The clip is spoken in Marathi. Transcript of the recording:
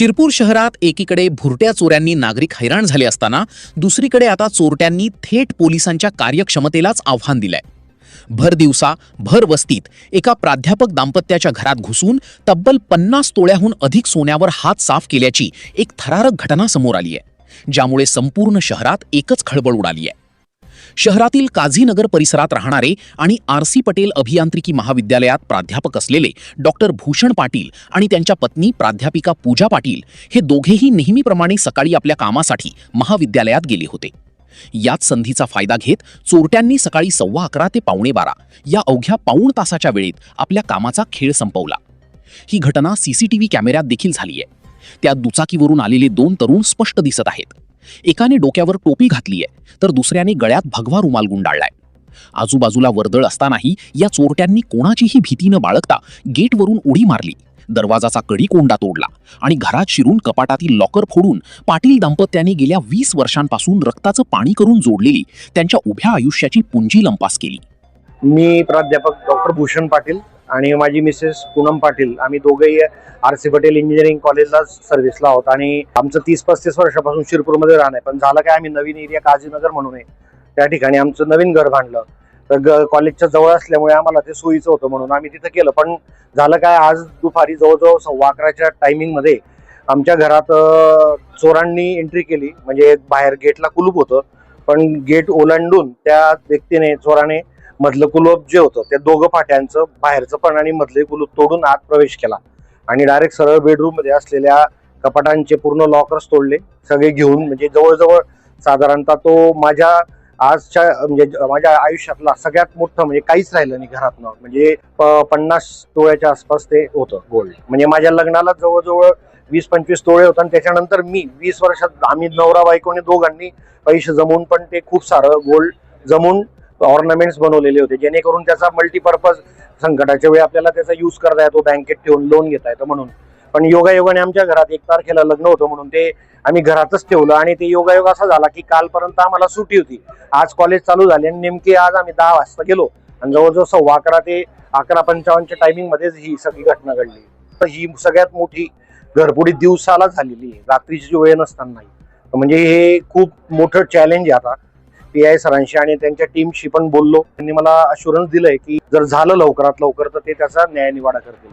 शिरपूर शहरात एकीकडे भुरट्या चोऱ्यांनी नागरिक हैराण झाले असताना दुसरीकडे आता चोरट्यांनी थेट पोलिसांच्या कार्यक्षमतेलाच आव्हान दिलंय। भर दिवसा भर वस्तीत एका प्राध्यापक दाम्पत्याच्या घरात घुसून तब्बल 50 तोळ्याहून अधिक सोन्यावर हात साफ केल्याची एक थरारक घटना समोर आली आहे, ज्यामुळे संपूर्ण शहरात एकच खळबळ उडाली आहे। शहरातील काझीनगर परिसरात राहणारे आणि आर.सी. पटेल अभियांत्रिकी महाविद्यालयात प्राध्यापक असलेले डॉक्टर भूषण पाटील आणि त्यांच्या पत्नी प्राध्यापिका पूजा पाटील हे दोघेही नेहमीप्रमाणे सकाळी आपल्या कामासाठी महाविद्यालयात गेले होते। याच संधीचा फायदा घेत चोरट्यांनी सकाळी 11:15 ते 11:45 या अवघ्या पाऊण तासाच्या वेळेत आपल्या कामाचा खेळ संपवला। ही घटना सीसीटीव्ही कॅमेऱ्यात देखील झाली आहे। त्यात दुचाकीवरून आलेले 2 तरुण स्पष्ट दिसत आहेत। एकाने डोक्यावर टोपी घातली आहे तर दुसऱ्याने गळ्यात भगवा रुमाल गुंडाळलाय। आजूबाजूला वर्दळ असतानाही या चोरट्यांनी कोणाचीही भीती न बाळगता गेटवरून उडी मारली, दरवाजाचा कडी कोंडा तोडला आणि घरात शिरून कपाटातील लॉकर फोडून पाटील दाम्पत्याने गेल्या 20 वर्षांपासून रक्ताचं पाणी करून जोडलेली त्यांच्या उभ्या आयुष्याची पुंजी लंपास केली। मी प्राध्यापक डॉक्टर भूषण पाटील आणि माझी मिसेस पूनम पाटील, आम्ही दोघेही आर.सी. पटेल इंजिनिअरिंग कॉलेजला सर्व्हिसला आहोत आणि आमचं 30-35 वर्षापासून शिरपूरमध्ये राहणं आहे। पण झालं काय, आम्ही नवीन एरिया काझीनगर म्हणून आहे, त्या ठिकाणी आमचं नवीन घर बांधलं। तर कॉलेजच्या जवळ असल्यामुळे आम्हाला ते सोयीचं होतं म्हणून आम्ही तिथं केलं। पण झालं काय, आज दुपारी जवळजवळ 11:15च्या टायमिंगमध्ये आमच्या घरात चोरांनी एंट्री केली। म्हणजे बाहेर गेटला कुलूप होतं, पण गेट ओलांडून त्या व्यक्तीने, चोराने मधलं कुलूप जे होतं त्या दोघं फाट्यांचं, बाहेरचं पण आणि मधले कुलूप तोडून आत प्रवेश केला आणि डायरेक्ट सरळ बेडरूम मध्ये असलेल्या कपाटांचे पूर्ण लॉकर्स तोडले सगळे घेऊन। म्हणजे जवळजवळ साधारणतः तो माझ्या आजच्या म्हणजे माझ्या आयुष्यातला सगळ्यात मोठं, म्हणजे काहीच राहिलं नाही घरातनं, म्हणजे 50 तोळ्याच्या आसपास ते होतं गोल्ड। म्हणजे माझ्या लग्नाला जवळजवळ 20-25 तोळे होतं आणि त्याच्यानंतर मी 20 वर्षात आम्ही नवरा बायकोने दोघांनी पैसे जमवून पण ते खूप सारं गोल्ड जमून ऑर्नामेंट्स बनवलेले होते, जेणेकरून त्याचा मल्टीपर्पज संकटाच्या वेळी आपल्याला त्याचा यूज करता येतो, बँकेत ठेवून लोन घेता येतं म्हणून। पण योगायोगाने आमच्या घरात 1 तारखेला लग्न होतं म्हणून ते आम्ही घरातच ठेवलं आणि ते योगायोग असा झाला की कालपर्यंत आम्हाला सुट्टी होती, आज कॉलेज चालू झाले आणि नेमके आज आम्ही 10 वाजता गेलो आणि जवळजवळ 11:15 ते 11:55च्या टायमिंग मध्येच ही सगळी घटना घडली। तर ही सगळ्यात मोठी घरफोडी दिवसाला झालेली आहे, रात्रीची वेळ नसताना। म्हणजे हे खूप मोठं चॅलेंज आहे। आता PI सरांशी आणि त्यांच्या टीमशी पण बोललो, त्यांनी मला अश्युरन्स दिलंय की जर झालं लवकरात लवकर तर ते त्याचा न्याय निवाडा करतील।